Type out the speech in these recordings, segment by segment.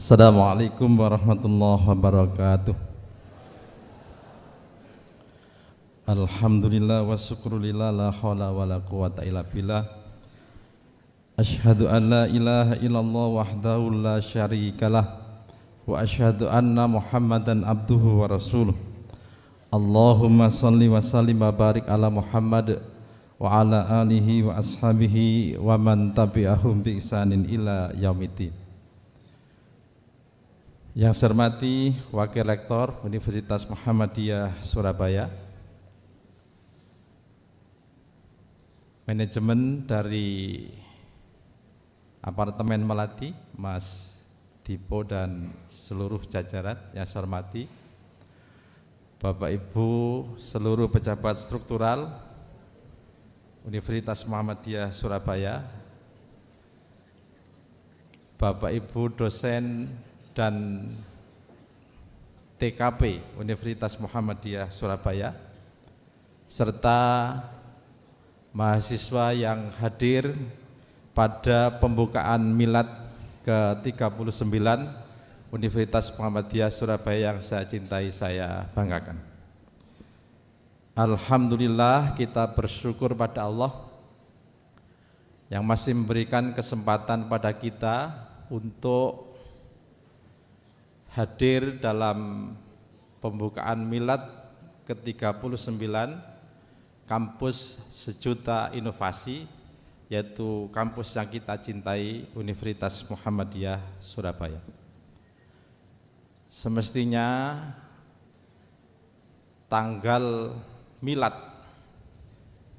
Assalamualaikum warahmatullahi wabarakatuh. Alhamdulillah wa syukrulillah la hawla wa la quwata illa billah. Asyhadu an la ilaha illallah wahdahu la syarikalah wa asyhadu anna Muhammadan abduhu wa rasuluh. Allahumma salli wa sallim wa barik ala Muhammad wa ala alihi wa ashabihi wa man tabi'ahum bi ihsanin ila yaumiddin. Yang saya hormati Wakil Rektor Universitas Muhammadiyah Surabaya, manajemen dari Apartemen Melati, Mas Dipo dan seluruh jajaran yang saya hormati, Bapak Ibu seluruh pejabat struktural Universitas Muhammadiyah Surabaya, Bapak Ibu dosen dan TKP Universitas Muhammadiyah Surabaya, serta mahasiswa yang hadir pada pembukaan milad ke-39 Universitas Muhammadiyah Surabaya yang saya cintai, saya banggakan. Alhamdulillah, kita bersyukur pada Allah yang masih memberikan kesempatan pada kita untuk hadir dalam pembukaan milad ke-39 kampus sejuta inovasi, yaitu kampus yang kita cintai, Universitas Muhammadiyah Surabaya. Semestinya tanggal milad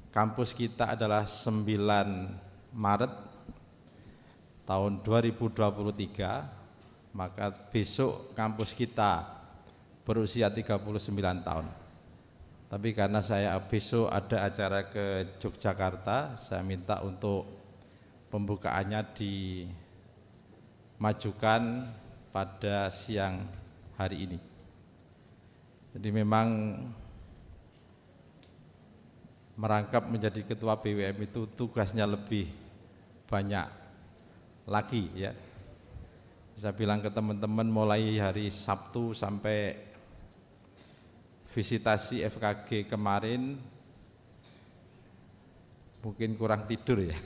kampus kita adalah 9 Maret tahun 2023, maka besok kampus kita berusia 39 tahun. Tapi karena saya besok ada acara ke Yogyakarta, saya minta untuk pembukaannya dimajukan pada siang hari ini. Jadi memang merangkap menjadi ketua BWM itu tugasnya lebih banyak lagi, ya. Saya bilang ke teman-teman, mulai hari Sabtu sampai visitasi FKG kemarin mungkin kurang tidur, ya.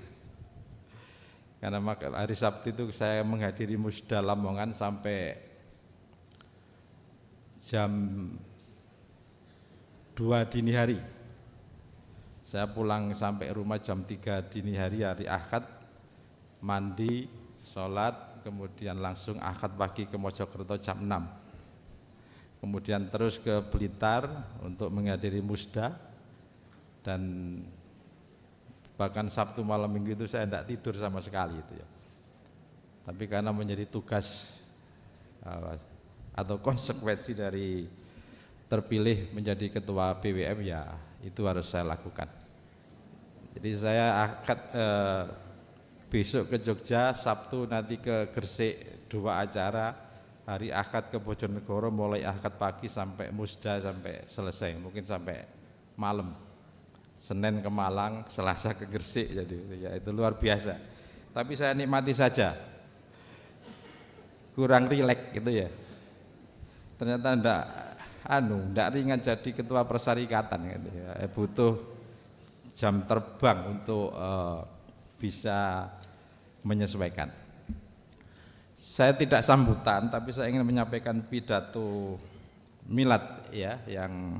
Karena hari Sabtu itu saya menghadiri Musda Lamongan sampai jam 2 dini hari. Saya pulang sampai rumah jam 3 dini hari Ahad, mandi, sholat, kemudian langsung Ahad pagi ke Mojokerto jam 6. Kemudian terus ke Blitar untuk menghadiri Musda, dan bahkan Sabtu malam Minggu itu saya tidak tidur sama sekali itu, ya. Tapi karena menjadi tugas atau konsekuensi dari terpilih menjadi ketua BWM, ya itu harus saya lakukan. Jadi saya besok ke Jogja, Sabtu nanti ke Gresik 2 acara, hari Ahad ke Bojonegoro mulai Ahad pagi sampai Musda sampai selesai, mungkin sampai malam. Senin ke Malang, Selasa ke Gresik, jadi ya itu luar biasa. Tapi saya nikmati saja, kurang rileks gitu, ya. Ternyata enggak ringan jadi ketua persyarikatan gitu, ya. Butuh jam terbang untuk bisa menyesuaikan. Saya tidak sambutan, tapi saya ingin menyampaikan pidato milad, ya, yang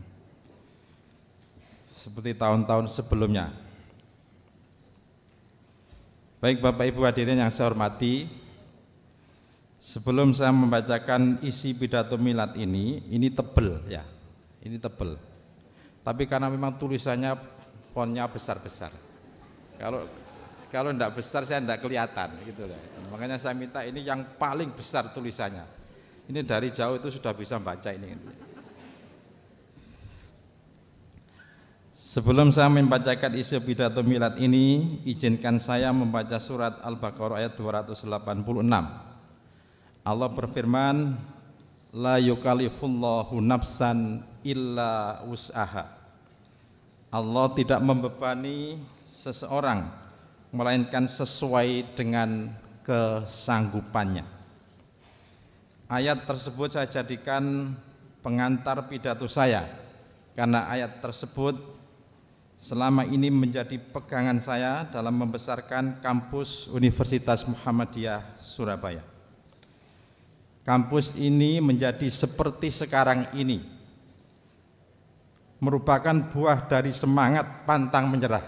seperti tahun-tahun sebelumnya. Baik Bapak Ibu hadirin yang saya hormati, sebelum saya membacakan isi pidato milad ini tebel, ya. Ini tebel. Tapi karena memang tulisannya fontnya besar-besar. Kalau enggak besar saya enggak kelihatan gitu loh. Makanya saya minta ini yang paling besar tulisannya. Ini dari jauh itu sudah bisa baca ini. Sebelum saya membacakan isi pidato milad ini, izinkan saya membaca surat Al-Baqarah ayat 286. Allah berfirman, la yukallifullahu nafsan illa wus'aha. Allah tidak membebani seseorang melainkan sesuai dengan kesanggupannya. Ayat tersebut saya jadikan pengantar pidato saya, karena ayat tersebut selama ini menjadi pegangan saya dalam membesarkan kampus Universitas Muhammadiyah Surabaya. Kampus ini menjadi seperti sekarang ini, merupakan buah dari semangat pantang menyerah.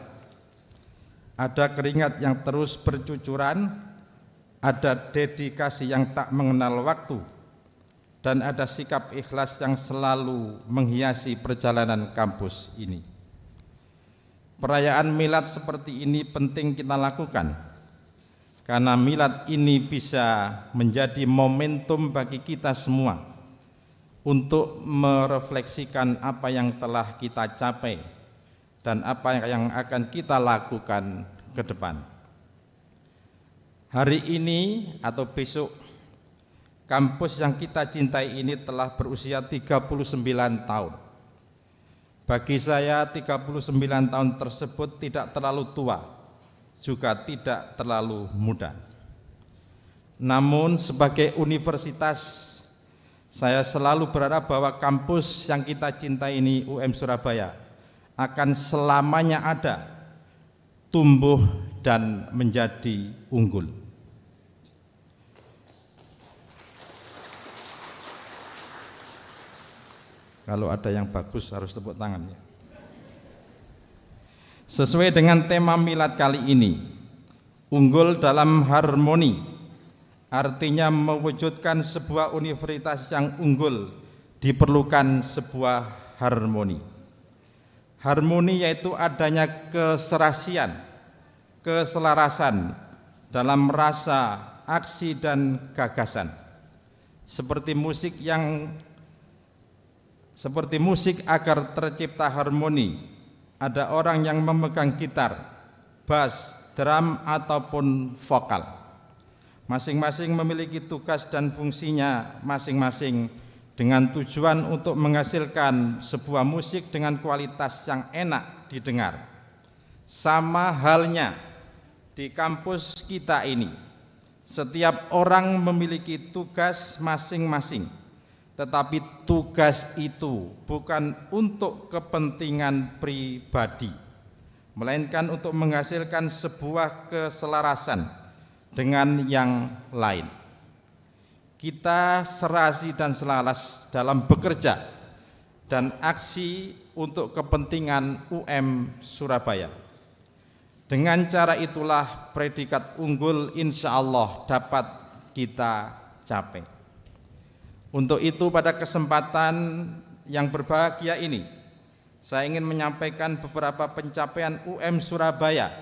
Ada keringat yang terus bercucuran, ada dedikasi yang tak mengenal waktu, dan ada sikap ikhlas yang selalu menghiasi perjalanan kampus ini. Perayaan milad seperti ini penting kita lakukan, karena milad ini bisa menjadi momentum bagi kita semua untuk merefleksikan apa yang telah kita capai dan apa yang akan kita lakukan ke depan. Hari ini atau besok, kampus yang kita cintai ini telah berusia 39 tahun. Bagi saya 39 tahun tersebut tidak terlalu tua, juga tidak terlalu muda. Namun sebagai universitas, saya selalu berharap bahwa kampus yang kita cintai ini, UM Surabaya, akan selamanya ada, tumbuh dan menjadi unggul. Kalau ada yang bagus harus tepuk tangan ya. Sesuai dengan tema milad kali ini, unggul dalam harmoni, artinya mewujudkan sebuah universitas yang unggul diperlukan sebuah harmoni. Harmoni yaitu adanya keserasian, keselarasan dalam rasa, aksi dan gagasan. Seperti musik agar tercipta harmoni, ada orang yang memegang gitar, bass, drum ataupun vokal. Masing-masing memiliki tugas dan fungsinya masing-masing dengan tujuan untuk menghasilkan sebuah musik dengan kualitas yang enak didengar. Sama halnya di kampus kita ini, setiap orang memiliki tugas masing-masing, tetapi tugas itu bukan untuk kepentingan pribadi, melainkan untuk menghasilkan sebuah keselarasan dengan yang lain. Kita serasi dan selaras dalam bekerja dan aksi untuk kepentingan UM Surabaya. Dengan cara itulah predikat unggul insya Allah dapat kita capai. Untuk itu pada kesempatan yang berbahagia ini, saya ingin menyampaikan beberapa pencapaian UM Surabaya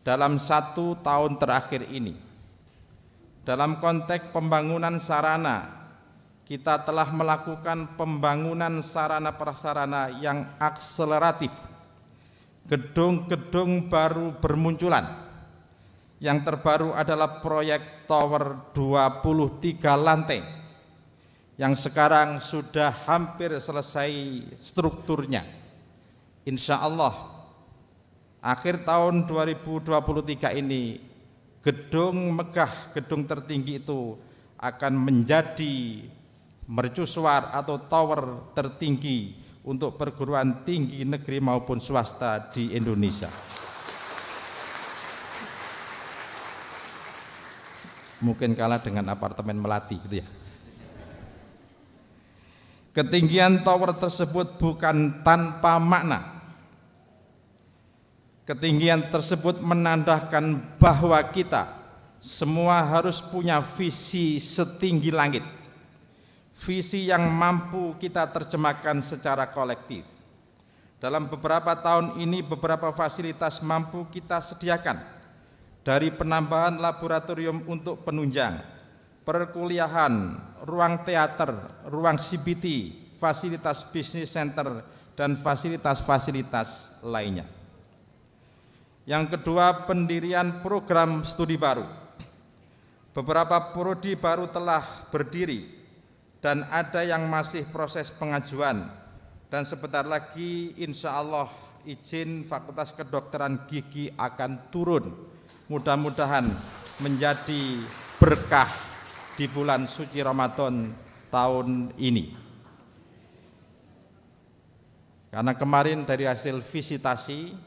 dalam 1 tahun terakhir ini. Dalam konteks pembangunan sarana, kita telah melakukan pembangunan sarana prasarana yang akseleratif. Gedung-gedung baru bermunculan. Yang terbaru adalah proyek tower 23 lantai yang sekarang sudah hampir selesai strukturnya. Insya Allah akhir tahun 2023 ini gedung megah, gedung tertinggi itu akan menjadi mercusuar atau tower tertinggi untuk perguruan tinggi negeri maupun swasta di Indonesia. Mungkin kalah dengan apartemen Melati gitu ya. Ketinggian tower tersebut bukan tanpa makna. Ketinggian tersebut menandakan bahwa kita semua harus punya visi setinggi langit. Visi yang mampu kita terjemahkan secara kolektif. Dalam beberapa tahun ini beberapa fasilitas mampu kita sediakan, dari penambahan laboratorium untuk penunjang, perkuliahan, ruang teater, ruang CBT, fasilitas bisnis center, dan fasilitas-fasilitas lainnya. Yang kedua, pendirian program studi baru. Beberapa prodi baru telah berdiri dan ada yang masih proses pengajuan, dan sebentar lagi insya Allah izin Fakultas Kedokteran Gigi akan turun. Mudah-mudahan menjadi berkah di bulan suci Ramadan tahun ini. Karena kemarin dari hasil visitasi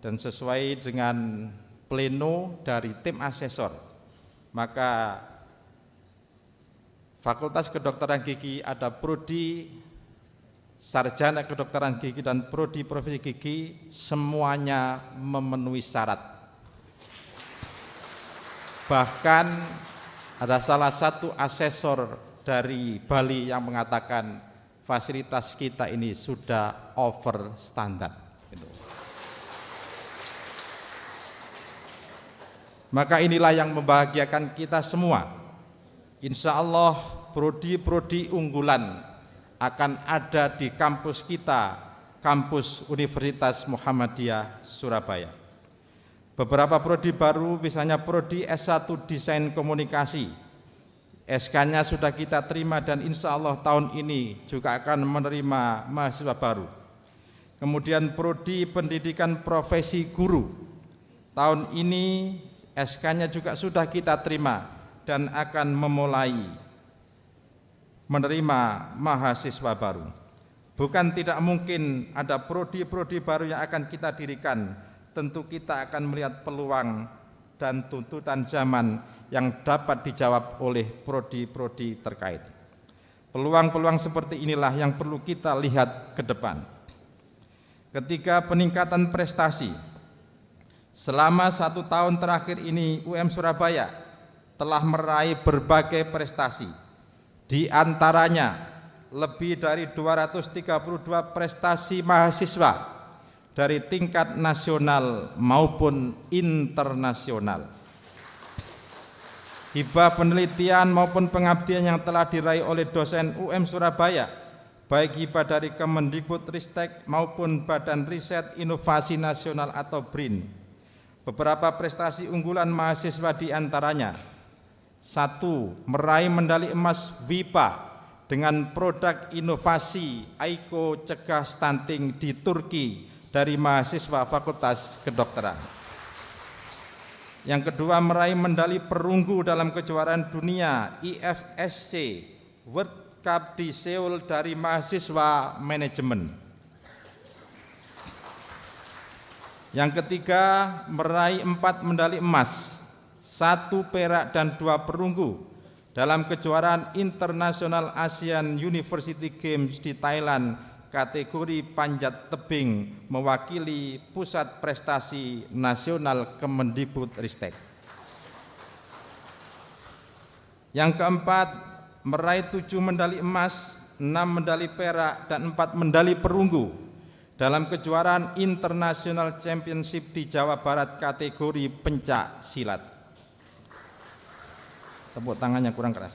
dan sesuai dengan pleno dari tim asesor, maka Fakultas Kedokteran Gigi ada prodi sarjana kedokteran gigi dan prodi profesi gigi semuanya memenuhi syarat. Bahkan ada salah satu asesor dari Bali yang mengatakan fasilitas kita ini sudah over standar. Maka inilah yang membahagiakan kita semua. Insya Allah prodi-prodi unggulan akan ada di kampus kita, kampus Universitas Muhammadiyah Surabaya. Beberapa prodi baru, misalnya prodi S1 Desain Komunikasi, SK-nya sudah kita terima dan insya Allah tahun ini juga akan menerima mahasiswa baru. Kemudian prodi Pendidikan Profesi Guru, tahun ini SK-nya juga sudah kita terima dan akan memulai menerima mahasiswa baru. Bukan tidak mungkin ada prodi-prodi baru yang akan kita dirikan. Tentu kita akan melihat peluang dan tuntutan zaman yang dapat dijawab oleh prodi-prodi terkait. Peluang-peluang seperti inilah yang perlu kita lihat ke depan. Ketika peningkatan prestasi, selama 1 tahun terakhir ini UM Surabaya telah meraih berbagai prestasi. Di antaranya lebih dari 232 prestasi mahasiswa dari tingkat nasional maupun internasional. Hibah penelitian maupun pengabdian yang telah diraih oleh dosen UM Surabaya, baik hibah dari Kemendikbudristek maupun Badan Riset Inovasi Nasional atau BRIN. Beberapa prestasi unggulan mahasiswa di antaranya: 1. Meraih medali emas WIPA dengan produk inovasi Aiko Cegah Stunting di Turki dari mahasiswa Fakultas Kedokteran. Yang kedua, meraih medali perunggu dalam kejuaraan dunia IFSC World Cup di Seoul dari mahasiswa manajemen. Yang ketiga, meraih 4 medali emas, 1 perak dan 2 perunggu dalam kejuaraan internasional ASEAN University Games di Thailand kategori panjat tebing mewakili Pusat Prestasi Nasional Kemendikbudristek. Yang keempat, meraih 7 medali emas, 6 medali perak dan 4 medali perunggu dalam kejuaraan International Championship di Jawa Barat kategori pencak silat. Tepuk tangannya kurang keras.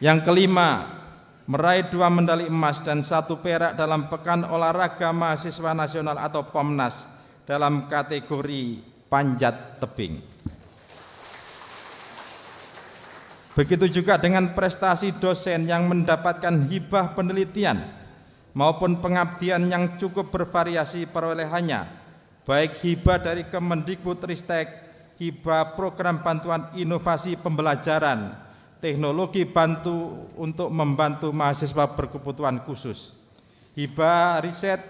Yang kelima, meraih 2 medali emas dan 1 perak dalam Pekan Olahraga Mahasiswa Nasional atau POMNAS dalam kategori panjat tebing. Begitu juga dengan prestasi dosen yang mendapatkan hibah penelitian maupun pengabdian yang cukup bervariasi perolehannya, baik hibah dari Kemendikbudristek, hibah program bantuan inovasi pembelajaran, teknologi bantu untuk membantu mahasiswa berkebutuhan khusus, hibah riset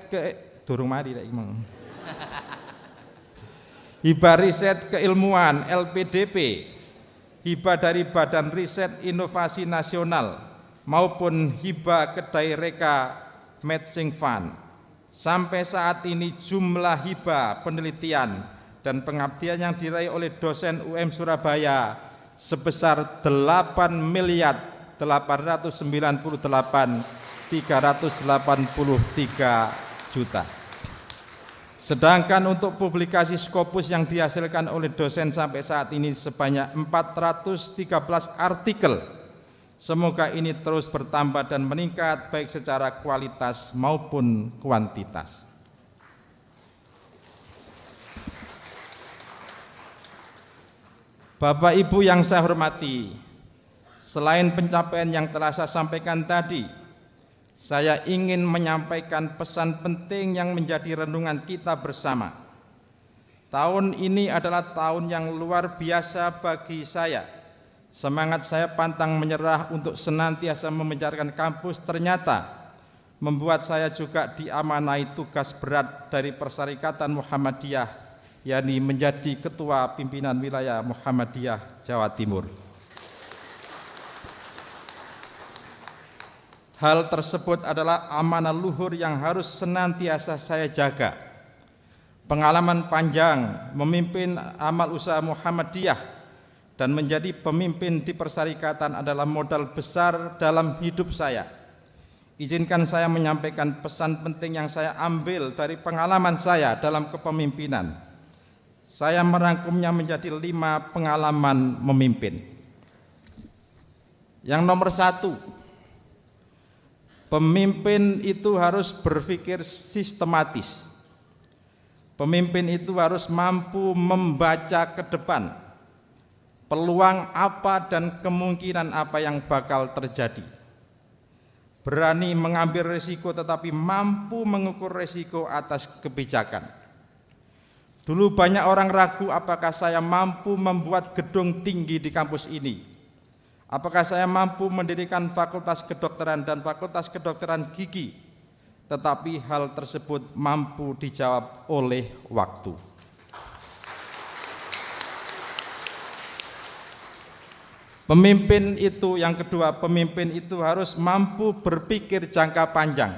hibah riset keilmuan LPDP, hibah dari Badan Riset Inovasi Nasional maupun hibah kedai reka Matching Fund. Sampai saat ini jumlah hibah penelitian dan pengabdian yang diraih oleh dosen UM Surabaya sebesar 8.898.383 juta. Sedangkan untuk publikasi Scopus yang dihasilkan oleh dosen sampai saat ini sebanyak 413 artikel. Semoga ini terus bertambah dan meningkat baik secara kualitas maupun kuantitas. Bapak Ibu yang saya hormati, selain pencapaian yang telah saya sampaikan tadi, saya ingin menyampaikan pesan penting yang menjadi renungan kita bersama. Tahun ini adalah tahun yang luar biasa bagi saya. Semangat saya pantang menyerah untuk senantiasa membicarakan kampus ternyata membuat saya juga diamanai tugas berat dari Perserikatan Muhammadiyah, yakni menjadi Ketua Pimpinan Wilayah Muhammadiyah Jawa Timur. Hal tersebut adalah amanah luhur yang harus senantiasa saya jaga. Pengalaman panjang memimpin amal usaha Muhammadiyah dan menjadi pemimpin di Perserikatan adalah modal besar dalam hidup saya. Izinkan saya menyampaikan pesan penting yang saya ambil dari pengalaman saya dalam kepemimpinan. Saya merangkumnya menjadi 5 pengalaman memimpin. Yang nomor 1, pemimpin itu harus berpikir sistematis. Pemimpin itu harus mampu membaca ke depan peluang apa dan kemungkinan apa yang bakal terjadi. Berani mengambil risiko tetapi mampu mengukur risiko atas kebijakan. Dulu banyak orang ragu apakah saya mampu membuat gedung tinggi di kampus ini. Apakah saya mampu mendirikan fakultas kedokteran dan fakultas kedokteran gigi? Tetapi hal tersebut mampu dijawab oleh waktu. Pemimpin itu, yang kedua, pemimpin itu harus mampu berpikir jangka panjang.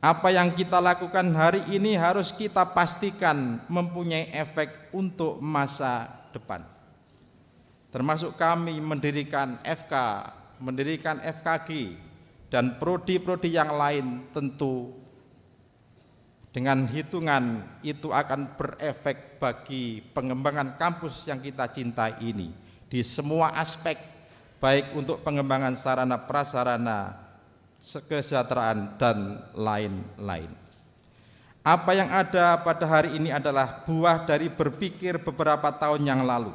Apa yang kita lakukan hari ini harus kita pastikan mempunyai efek untuk masa depan. Termasuk kami mendirikan FK, mendirikan FKG, dan prodi-prodi yang lain tentu dengan hitungan itu akan berefek bagi pengembangan kampus yang kita cintai ini di semua aspek, baik untuk pengembangan sarana prasarana, kesejahteraan, dan lain-lain. Apa yang ada pada hari ini adalah buah dari berpikir beberapa tahun yang lalu.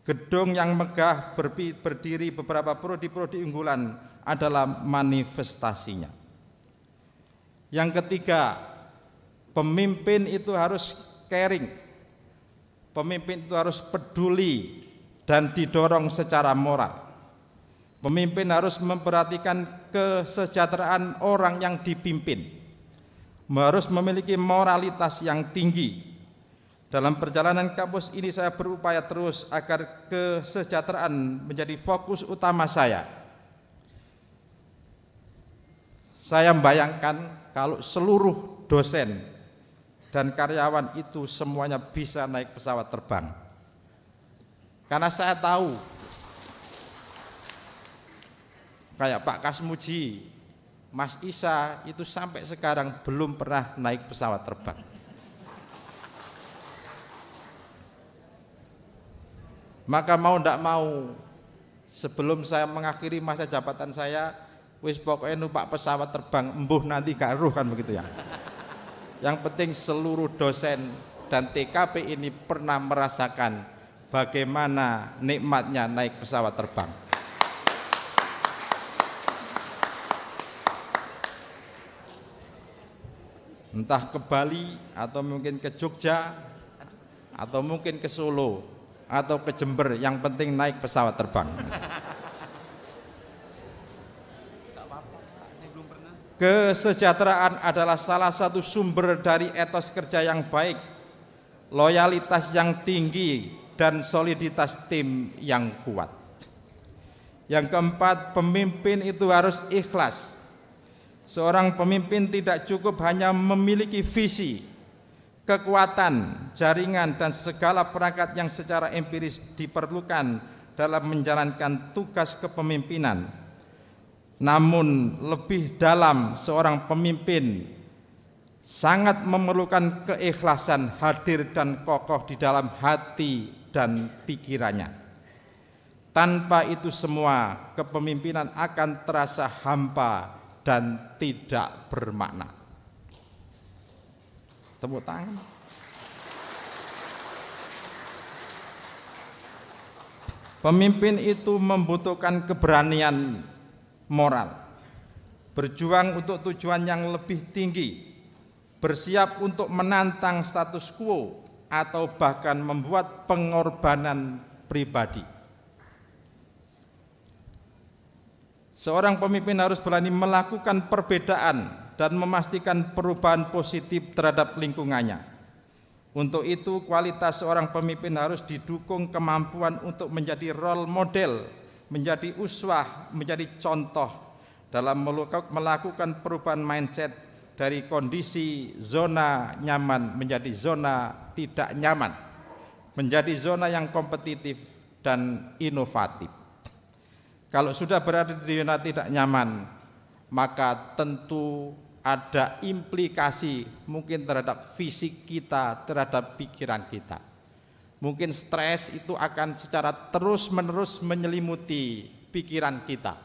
Gedung yang megah berdiri beberapa prodi-prodi unggulan adalah manifestasinya. Yang ketiga, pemimpin itu harus caring. Pemimpin itu harus peduli dan didorong secara moral. Pemimpin harus memperhatikan kesejahteraan orang yang dipimpin. Harus memiliki moralitas yang tinggi. Dalam perjalanan kampus ini saya berupaya terus agar kesejahteraan menjadi fokus utama saya. Saya membayangkan kalau seluruh dosen dan karyawan itu semuanya bisa naik pesawat terbang. Karena saya tahu, kayak Pak Kasmuji, Mas Isa itu sampai sekarang belum pernah naik pesawat terbang. Maka mau tidak mau, sebelum saya mengakhiri masa jabatan saya, wis pokoknya numpak pesawat terbang, embuh nanti gak ruh, kan begitu ya. Yang penting seluruh dosen dan TKP ini pernah merasakan bagaimana nikmatnya naik pesawat terbang. Entah ke Bali atau mungkin ke Jogja atau mungkin ke Solo atau ke Jember, yang penting naik pesawat terbang. Kesejahteraan adalah salah satu sumber dari etos kerja yang baik, loyalitas yang tinggi, dan soliditas tim yang kuat. Yang keempat, pemimpin itu harus ikhlas. Seorang pemimpin tidak cukup hanya memiliki visi, kekuatan, jaringan, dan segala perangkat yang secara empiris diperlukan dalam menjalankan tugas kepemimpinan. Namun lebih dalam, seorang pemimpin sangat memerlukan keikhlasan hadir dan kokoh di dalam hati dan pikirannya. Tanpa itu semua, kepemimpinan akan terasa hampa dan tidak bermakna. Tepuk tangan. Pemimpin itu membutuhkan keberanian moral, berjuang untuk tujuan yang lebih tinggi, bersiap untuk menantang status quo atau bahkan membuat pengorbanan pribadi. Seorang pemimpin harus berani melakukan perbedaan dan memastikan perubahan positif terhadap lingkungannya. Untuk itu, kualitas seorang pemimpin harus didukung kemampuan untuk menjadi role model, menjadi uswah, menjadi contoh dalam melakukan perubahan mindset dari kondisi zona nyaman menjadi zona tidak nyaman, menjadi zona yang kompetitif dan inovatif. Kalau sudah berada di zona tidak nyaman, maka tentu ada implikasi mungkin terhadap fisik kita, terhadap pikiran kita. Mungkin stres itu akan secara terus-menerus menyelimuti pikiran kita.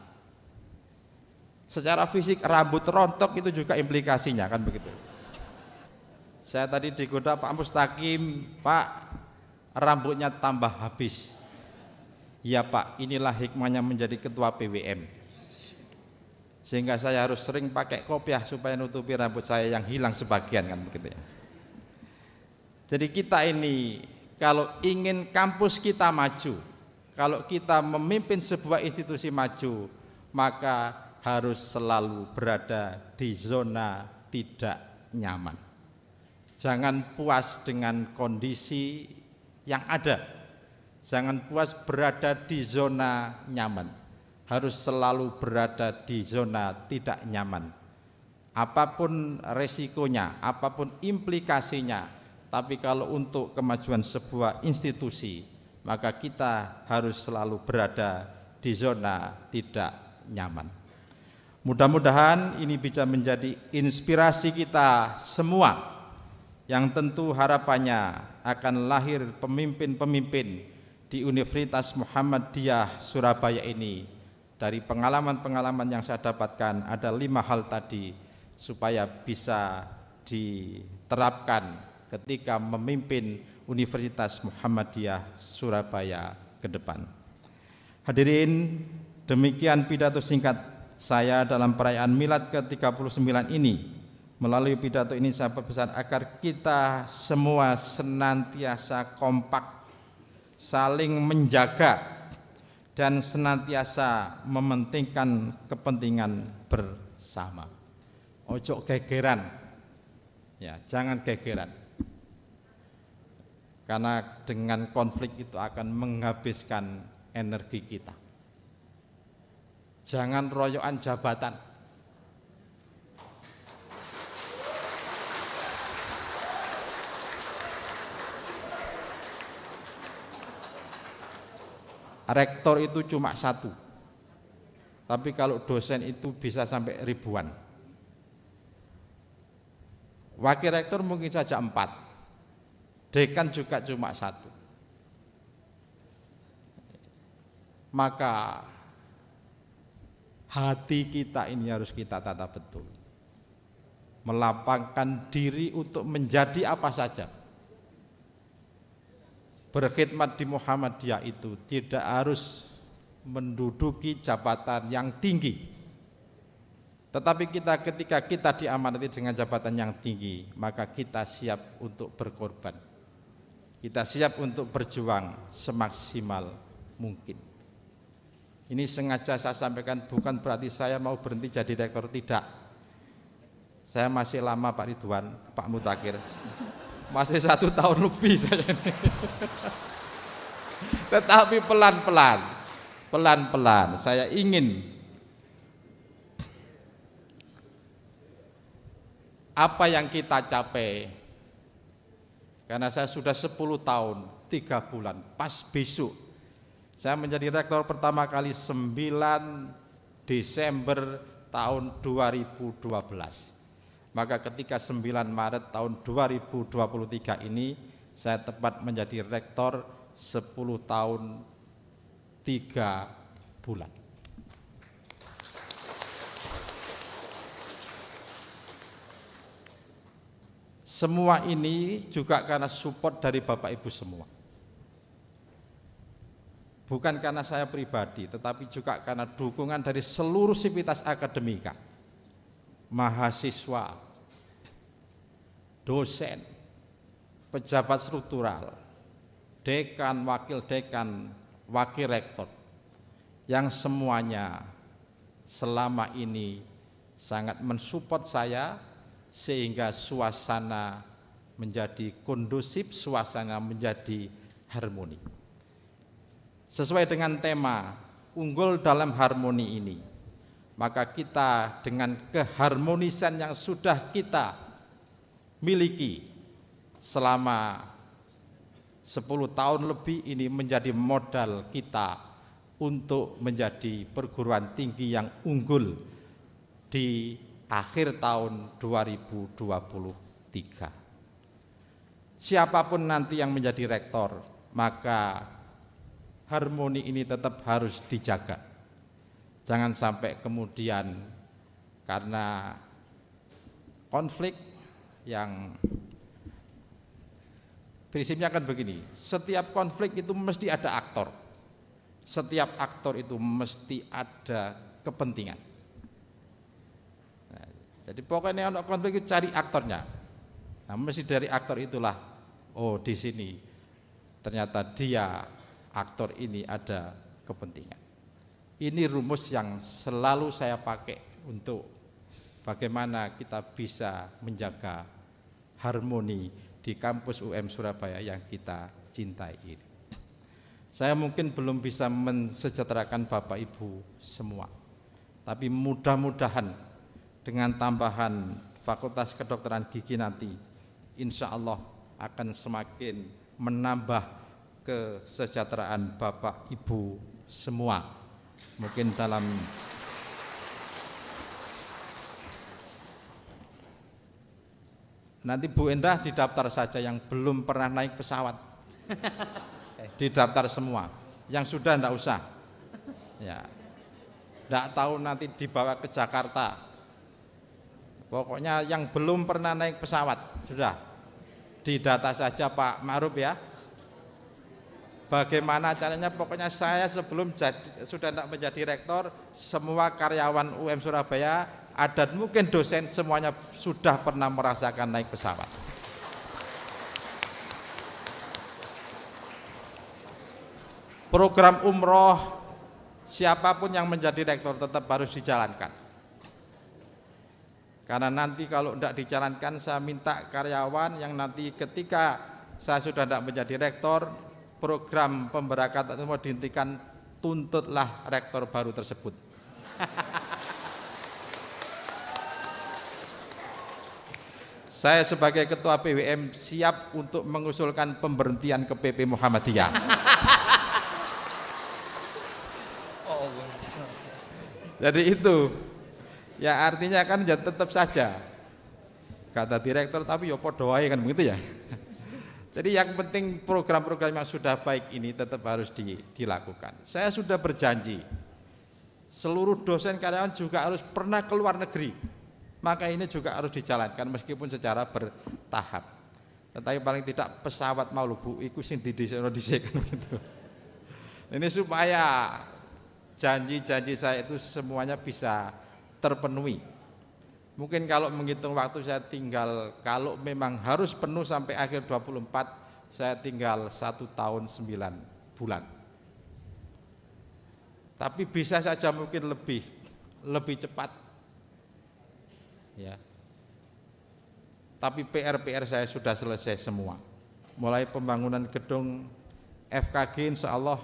Secara fisik rambut rontok itu juga implikasinya, kan begitu. Saya tadi digoda Pak Mustaqim, Pak, rambutnya tambah habis. Ya Pak, inilah hikmahnya menjadi ketua PWM. Sehingga saya harus sering pakai kopiah supaya nutupi rambut saya yang hilang sebagian, kan begitu ya. Jadi kita ini kalau ingin kampus kita maju, kalau kita memimpin sebuah institusi maju, maka harus selalu berada di zona tidak nyaman. Jangan puas dengan kondisi yang ada. Jangan puas berada di zona nyaman. Harus selalu berada di zona tidak nyaman. Apapun resikonya, apapun implikasinya, tapi kalau untuk kemajuan sebuah institusi, maka kita harus selalu berada di zona tidak nyaman. Mudah-mudahan ini bisa menjadi inspirasi kita semua, yang tentu harapannya akan lahir pemimpin-pemimpin di Universitas Muhammadiyah Surabaya ini. Dari pengalaman-pengalaman yang saya dapatkan, ada 5 hal tadi supaya bisa diterapkan ketika memimpin Universitas Muhammadiyah Surabaya ke depan. Hadirin, demikian pidato singkat saya dalam perayaan Milad ke-39 ini. Melalui pidato ini saya berpesan agar kita semua senantiasa kompak, saling menjaga, dan senantiasa mementingkan kepentingan bersama. Ojo gegeran, ya, jangan gegeran, karena dengan konflik itu akan menghabiskan energi kita. Jangan royokan jabatan. Rektor itu cuma 1, tapi kalau dosen itu bisa sampai ribuan. Wakil rektor mungkin saja 4, dekan juga cuma 1. Maka hati kita ini harus kita tata betul, melapangkan diri untuk menjadi apa saja. Berkhidmat di Muhammadiyah itu tidak harus menduduki jabatan yang tinggi, tetapi ketika kita diamanati dengan jabatan yang tinggi, maka kita siap untuk berkorban, kita siap untuk berjuang semaksimal mungkin. Ini sengaja saya sampaikan, bukan berarti saya mau berhenti jadi rektor, tidak. Saya masih lama Pak Ridwan, Pak Mutakir, masih 1 tahun lebih saya ini. Tetapi pelan-pelan saya ingin apa yang kita capai, karena saya sudah 10 tahun 3 bulan, pas besok saya menjadi rektor pertama kali 9 Desember tahun 2012. Maka ketika 9 Maret tahun 2023 ini saya tepat menjadi rektor 10 tahun 3 bulan. Semua ini juga karena support dari Bapak Ibu semua. Bukan karena saya pribadi, tetapi juga karena dukungan dari seluruh sivitas akademika, mahasiswa, dosen, pejabat struktural, dekan, wakil rektor, yang semuanya selama ini sangat mensupport saya sehingga suasana menjadi kondusif, suasana menjadi harmoni. Sesuai dengan tema unggul dalam harmoni ini, maka kita dengan keharmonisan yang sudah kita miliki selama 10 tahun lebih ini menjadi modal kita untuk menjadi perguruan tinggi yang unggul di akhir tahun 2023. Siapapun nanti yang menjadi rektor, maka harmoni ini tetap harus dijaga. Jangan sampai kemudian karena konflik yang prinsipnya kan begini, setiap konflik itu mesti ada aktor. Setiap aktor itu mesti ada kepentingan. Nah, jadi pokoknya untuk konflik itu cari aktornya. Nah, mesti dari aktor itulah, oh di sini ternyata dia aktor ini ada kepentingan. Ini rumus yang selalu saya pakai untuk bagaimana kita bisa menjaga harmoni di kampus UM Surabaya yang kita cintai ini. Saya mungkin belum bisa mensejahterakan Bapak Ibu semua, tapi mudah-mudahan dengan tambahan Fakultas Kedokteran Gigi nanti, insya Allah akan semakin menambah kesejahteraan Bapak Ibu semua. Mungkin dalam nanti Bu Endah didaftar saja yang belum pernah naik pesawat. Didaftar semua. Yang sudah enggak usah. Ya. Enggak tahu nanti dibawa ke Jakarta. Pokoknya yang belum pernah naik pesawat sudah didata saja Pak Ma'ruf ya. Bagaimana caranya? Pokoknya saya sebelum sudah tidak menjadi rektor, semua karyawan UM Surabaya ada mungkin dosen semuanya sudah pernah merasakan naik pesawat. Program umroh siapapun yang menjadi rektor tetap harus dijalankan. Karena nanti kalau tidak dijalankan, saya minta karyawan yang nanti ketika saya sudah tidak menjadi rektor, program pemberangkatan semua dihentikan, tuntutlah rektor baru tersebut. Saya sebagai ketua PWM siap untuk mengusulkan pemberhentian ke PP Muhammadiyah. Jadi itu, ya artinya kan ya tetap saja kata direktur, tapi ya podo wae kan begitu ya. Jadi yang penting program-program yang sudah baik ini tetap harus dilakukan. Saya sudah berjanji, seluruh dosen karyawan juga harus pernah ke luar negeri. Maka ini juga harus dijalankan meskipun secara bertahap. Tetapi paling tidak pesawat mau Bu iku sing didhisik-dhisik gitu. Ini supaya janji-janji saya itu semuanya bisa terpenuhi. Mungkin kalau menghitung waktu saya tinggal, kalau memang harus penuh sampai akhir 24, saya tinggal 1 tahun 9 bulan. Tapi bisa saja mungkin lebih cepat. Ya. Tapi PR saya sudah selesai semua. Mulai pembangunan gedung FKG insya Allah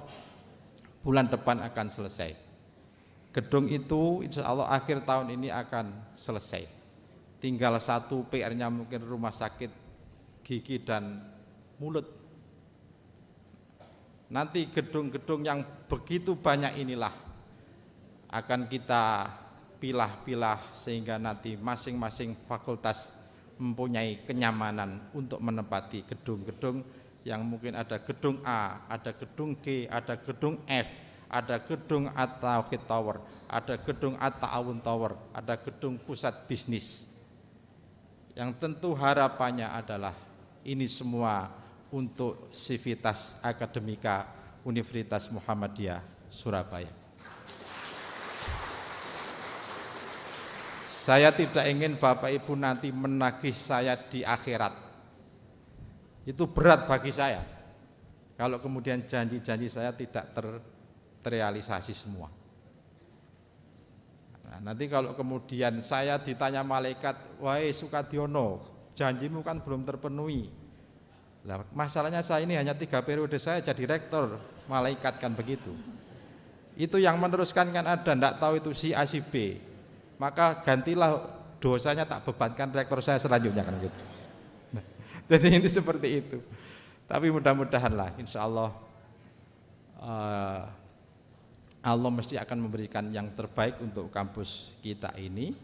bulan depan akan selesai. Gedung itu insya Allah akhir tahun ini akan selesai. Tinggal satu PR-nya mungkin rumah sakit gigi dan mulut. Nanti gedung-gedung yang begitu banyak inilah akan kita pilah-pilah sehingga nanti masing-masing fakultas mempunyai kenyamanan untuk menempati gedung-gedung yang mungkin ada gedung A, ada gedung G, ada gedung F, ada gedung At-Tauhid Tower, ada gedung At-Ta'awun Tower, ada gedung pusat bisnis. Yang tentu harapannya adalah ini semua untuk sivitas akademika Universitas Muhammadiyah Surabaya. Saya tidak ingin Bapak Ibu nanti menagih saya di akhirat. Itu berat bagi saya. Kalau kemudian janji-janji saya tidak terrealisasi semua. Nah, nanti kalau kemudian saya ditanya malaikat, wahai Sukadiono, janjimu kan belum terpenuhi. Nah, masalahnya saya ini hanya 3 periode saya jadi rektor, malaikat kan begitu. Itu yang meneruskan kan ada, enggak tahu itu si A si B. Maka gantilah dosanya tak bebankan rektor saya selanjutnya kan gitu. Nah, jadi ini seperti itu. Tapi mudah-mudahan lah, insya Allah Allah mesti akan memberikan yang terbaik untuk kampus kita ini.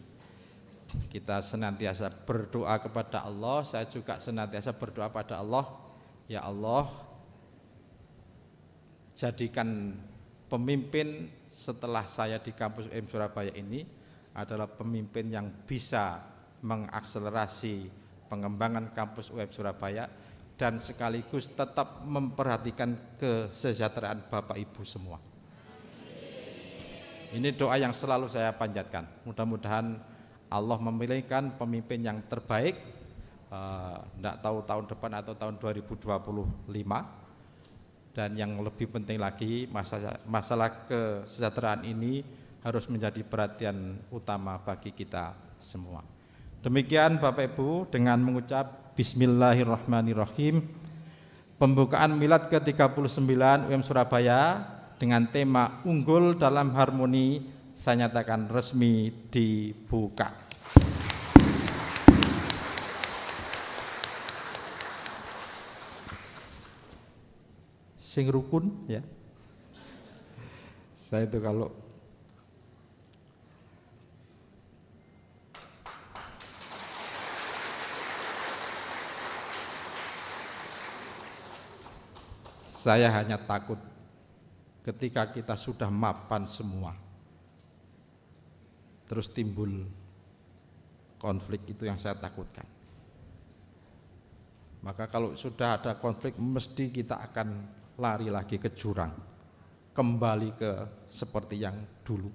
Kita senantiasa berdoa kepada Allah. Saya juga senantiasa berdoa pada Allah. Ya Allah, jadikan pemimpin setelah saya di kampus UIN Surabaya ini adalah pemimpin yang bisa mengakselerasi pengembangan kampus UIN Surabaya dan sekaligus tetap memperhatikan kesejahteraan Bapak Ibu semua. Ini doa yang selalu saya panjatkan. Mudah-mudahan Allah memilihkan pemimpin yang terbaik, tidak tahu tahun depan atau tahun 2025. Dan yang lebih penting lagi, masalah kesejahteraan ini harus menjadi perhatian utama bagi kita semua. Demikian Bapak Ibu, dengan mengucap Bismillahirrahmanirrahim, pembukaan Milad ke-39 UIN Surabaya dengan tema Unggul dalam Harmoni saya nyatakan resmi dibuka. Sing rukun ya. Saya itu kalau saya hanya takut ketika kita sudah mapan semua, terus timbul konflik, itu yang saya takutkan. Maka kalau sudah ada konflik, mesti kita akan lari lagi ke jurang, kembali ke seperti yang dulu.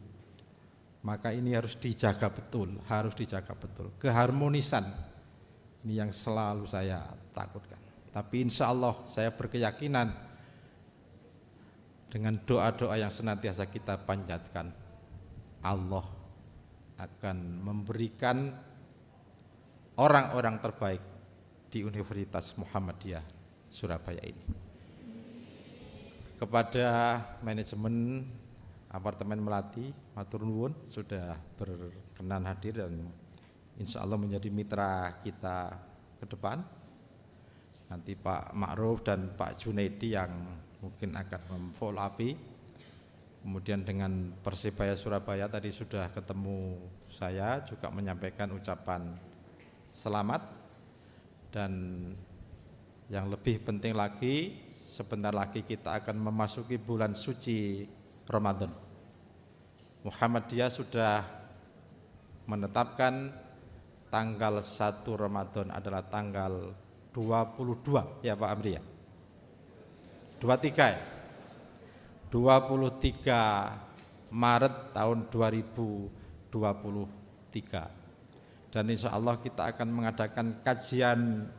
Maka ini harus dijaga betul, keharmonisan ini yang selalu saya takutkan. Tapi insya Allah saya berkeyakinan dengan doa-doa yang senantiasa kita panjatkan, Allah akan memberikan orang-orang terbaik di Universitas Muhammadiyah Surabaya ini. Kepada manajemen Apartemen Melati, matur nuwun sudah berkenan hadir dan insya Allah menjadi mitra kita ke depan. Nanti Pak Ma'ruf dan Pak Junaidi yang mungkin akan memfollow up. Kemudian dengan Persebaya Surabaya tadi sudah ketemu saya, juga menyampaikan ucapan selamat. Dan yang lebih penting lagi, sebentar lagi kita akan memasuki bulan suci Ramadan. Muhammadiyah sudah menetapkan tanggal 1 Ramadan adalah tanggal 22 ya Pak Amri ya? 23 ya? 23 Maret tahun 2023. Dan insya Allah kita akan mengadakan kajian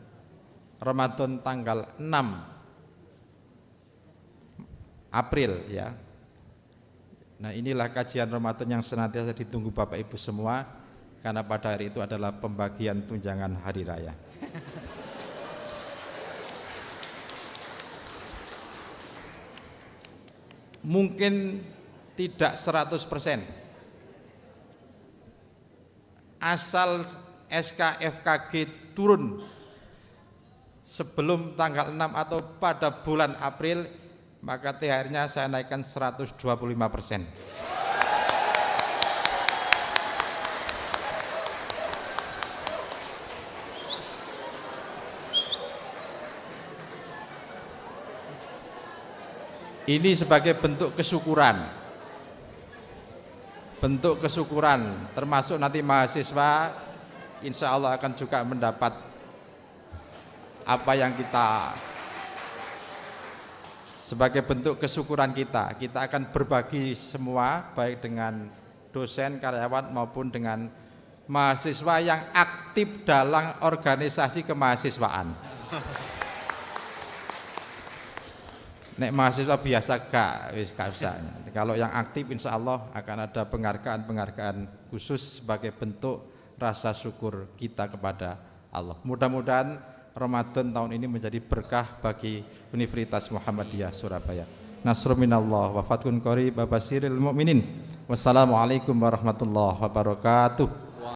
Ramadan tanggal 6 April ya. Nah inilah kajian Ramadan yang senantiasa ditunggu Bapak Ibu semua, karena pada hari itu adalah pembagian tunjangan hari raya. Mungkin tidak 100%, asal SK FKG turun sebelum tanggal 6 atau pada bulan April, maka THR-nya saya naikkan 125%. Ini sebagai bentuk kesyukuran. Bentuk kesyukuran, termasuk nanti mahasiswa insya Allah akan juga mendapat apa yang kita, sebagai bentuk kesyukuran kita akan berbagi semua, baik dengan dosen, karyawan maupun dengan mahasiswa yang aktif dalam organisasi kemahasiswaan. Nek mahasiswa biasa gak usah. Kalau yang aktif insya Allah akan ada penghargaan khusus sebagai bentuk rasa syukur kita kepada Allah. Mudah-mudahan Ramadan tahun ini menjadi berkah bagi Universitas Muhammadiyah Surabaya. Nasrun minallah wa fathun qarib wa basyiril mu'minin. Wassalamualaikum warahmatullahi wabarakatuh.